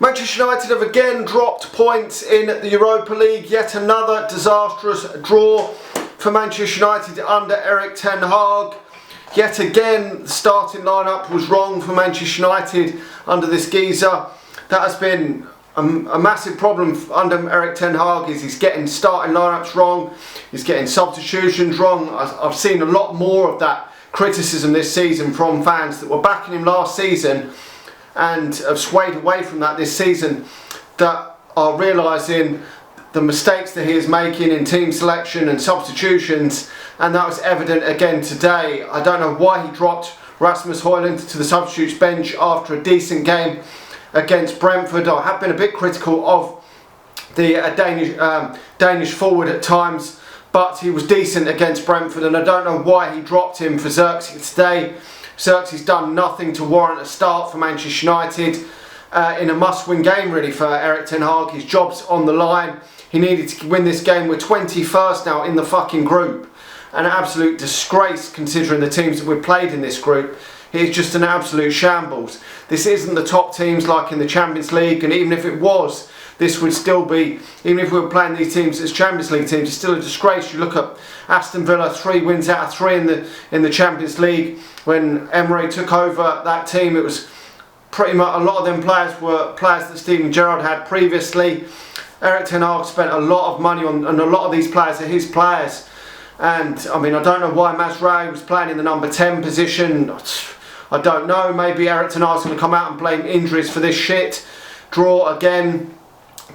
Manchester United have again dropped points in the Europa League. Yet another disastrous draw for Manchester United under Erik ten Hag. Yet again, the starting lineup was wrong for Manchester United under this geezer. That has been a massive problem under Erik ten Hag. He's getting starting lineups wrong. He's getting substitutions wrong. I've seen a lot more of that criticism this season from fans that were backing him last season and have swayed away from that this season, that are realising the mistakes that he is making in team selection and substitutions, and that was evident again today. I don't know why he dropped Rasmus Højlund to the substitutes bench after a decent game against Brentford. I have been a bit critical of the Danish forward at times, but he was decent against Brentford, and I don't know why he dropped him for Xerxes today. Xerxes done nothing to warrant a start for Manchester United in a must-win game really for Erik ten Hag. His job's on the line. He needed to win this game. We're 21st now in the fucking group. An absolute disgrace considering the teams that we've played in this group. It's just an absolute shambles. This isn't the top teams like in the Champions League, and even if it was, this would still be, even if we were playing these teams as Champions League teams, it's still a disgrace. You look at Aston Villa, 3 wins out of 3 in the Champions League. When Emery took over that team, it was pretty much, a lot of them players were players that Steven Gerrard had previously. Erik ten Hag spent a lot of money on, and a lot of these players are his players. And I mean, I don't know why Mazraoui was playing in the number 10 position. I don't know. Maybe Erik ten Hag's going to come out and blame injuries for this shit draw again.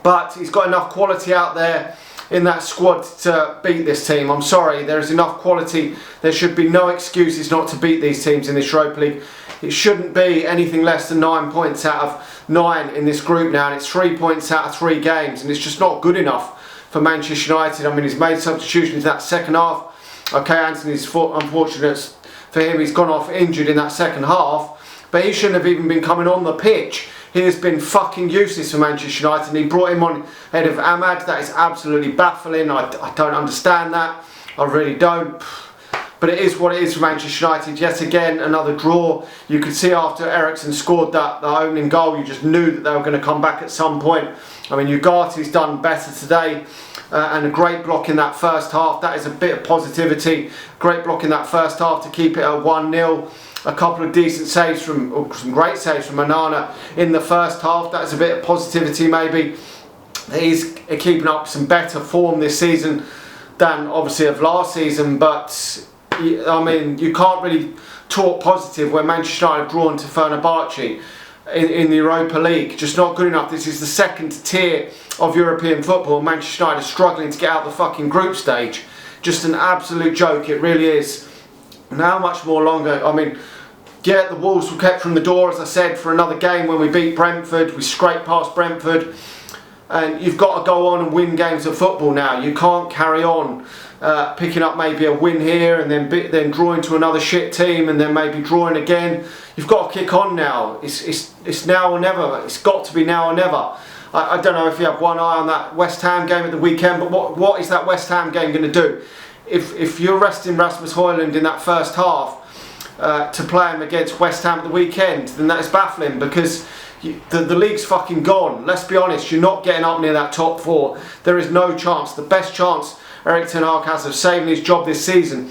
But he's got enough quality out there in that squad to beat this team. I'm sorry, there is enough quality. There should be no excuses not to beat these teams in this Europa League. It shouldn't be anything less than 9 points out of 9 in this group now, and it's 3 points out of 3 games, and it's just not good enough for Manchester United. I mean, he's made substitutions in that second half. Okay, Anthony's unfortunate for him, he's gone off injured in that second half, but he shouldn't have even been coming on the pitch. He has been fucking useless for Manchester United, and he brought him on ahead of Ahmad. That is absolutely baffling. I don't understand that. I really don't. But it is what it is for Manchester United. Yet again, another draw. You could see after Eriksen scored the opening goal, you just knew that they were going to come back at some point. I mean, Ugarte's done better today, and a great block in that first half. That is a bit of positivity. Great block in that first half to keep it at 1-0. A couple of decent saves or some great saves from Onana in the first half. That's a bit of positivity maybe. He's keeping up some better form this season than obviously of last season, but I mean, you can't really talk positive when Manchester United have drawn to Fenerbahce in the Europa League. Just not good enough. This is the second tier of European football. Manchester United are struggling to get out the fucking group stage. Just an absolute joke, it really is. And how much more longer? I mean, yeah, the Wolves were kept from the door, as I said, for another game when we beat Brentford. We scraped past Brentford. And you've got to go on and win games of football now. You can't carry on picking up maybe a win here and then drawing to another shit team and then maybe drawing again. You've got to kick on now. It's now or never. It's got to be now or never. I don't know if you have one eye on that West Ham game at the weekend, but what is that West Ham game going to do? If you're resting Rasmus Højlund in that first half to play him against West Ham at the weekend, then that is baffling, because the league's fucking gone. Let's be honest, you're not getting up near that top 4. There is no chance. The best chance Erik ten Hag has of saving his job this season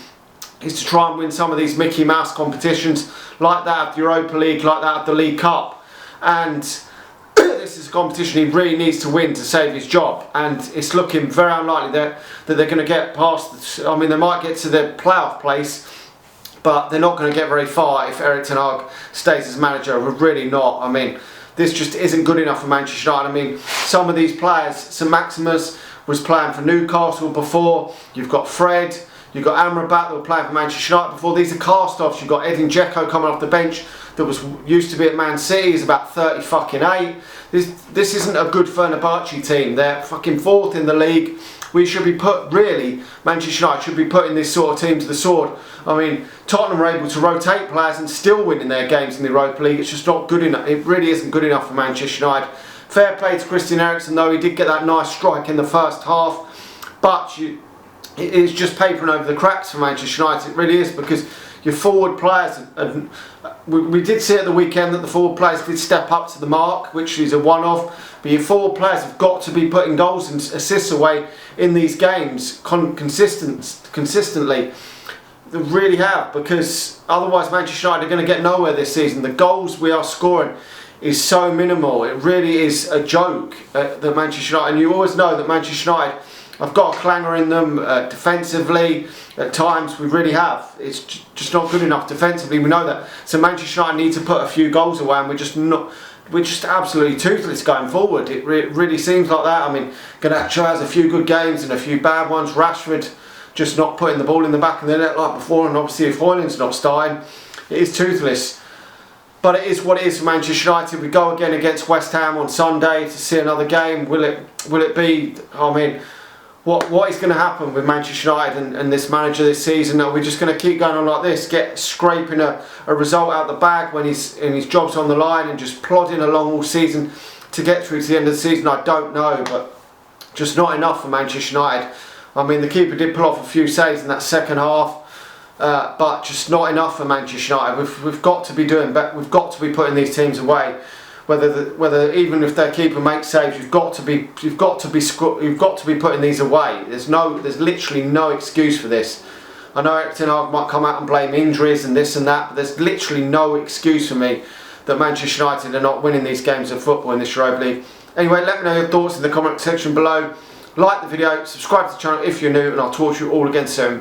is to try and win some of these Mickey Mouse competitions like that of the Europa League, like that of the League Cup. And this is a competition he really needs to win to save his job, and it's looking very unlikely that they're going to get past. I mean, they might get to the playoff place, but they're not going to get very far if Erik ten Hag stays as manager. We're really not. I mean, this just isn't good enough for Manchester United. I mean, some of these players, St Maximus was playing for Newcastle before. You've got Fred, you've got Amrabat that were playing for Manchester United before. These are cast-offs. You've got Edin Dzeko coming off the bench that used to be at Man City. He's about 30-fucking-8. This isn't a good Fenerbahce team. They're fucking 4th in the league. We should be Manchester United should be putting this sort of team to the sword. I mean, Tottenham are able to rotate players and still winning their games in the Europa League. It's just not good enough. It really isn't good enough for Manchester United. Fair play to Christian Eriksen, though. He did get that nice strike in the first half. But it is just papering over the cracks for Manchester United. It really is, because your forward players, and we did see at the weekend that the forward players did step up to the mark, which is a one-off, but your forward players have got to be putting goals and assists away in these games consistently. They really have, because otherwise Manchester United are going to get nowhere this season. The goals we are scoring is so minimal. It really is a joke that Manchester United, and you always know that Manchester United have got a clanger in them defensively. At times we really have. It's just not good enough defensively. We know that. So Manchester United need to put a few goals away, and we're just absolutely toothless going forward. It really seems like that. I mean, Garnacho has a few good games and a few bad ones. Rashford just not putting the ball in the back of the net like before, and obviously if Højlund's not starting, it is toothless. But it is what it is for Manchester United. We go again against West Ham on Sunday to see another game. Will it be? I mean, what is going to happen with Manchester United and this manager this season? Are we just going to keep going on like this, scraping a result out the bag when his job's on the line, and just plodding along all season to get through to the end of the season? I don't know, but just not enough for Manchester United. I mean, the keeper did pull off a few saves in that second half, but just not enough for Manchester United. We've got to be doing better. We've got to be putting these teams away. Whether even if their keeper makes saves, you've got to be putting these away. There's literally no excuse for this. I know Eriksen might come out and blame injuries and this and that, but there's literally no excuse for me that Manchester United are not winning these games of football in this Europa League. Anyway, let me know your thoughts in the comment section below. Like the video, subscribe to the channel if you're new, and I'll talk to you all again soon.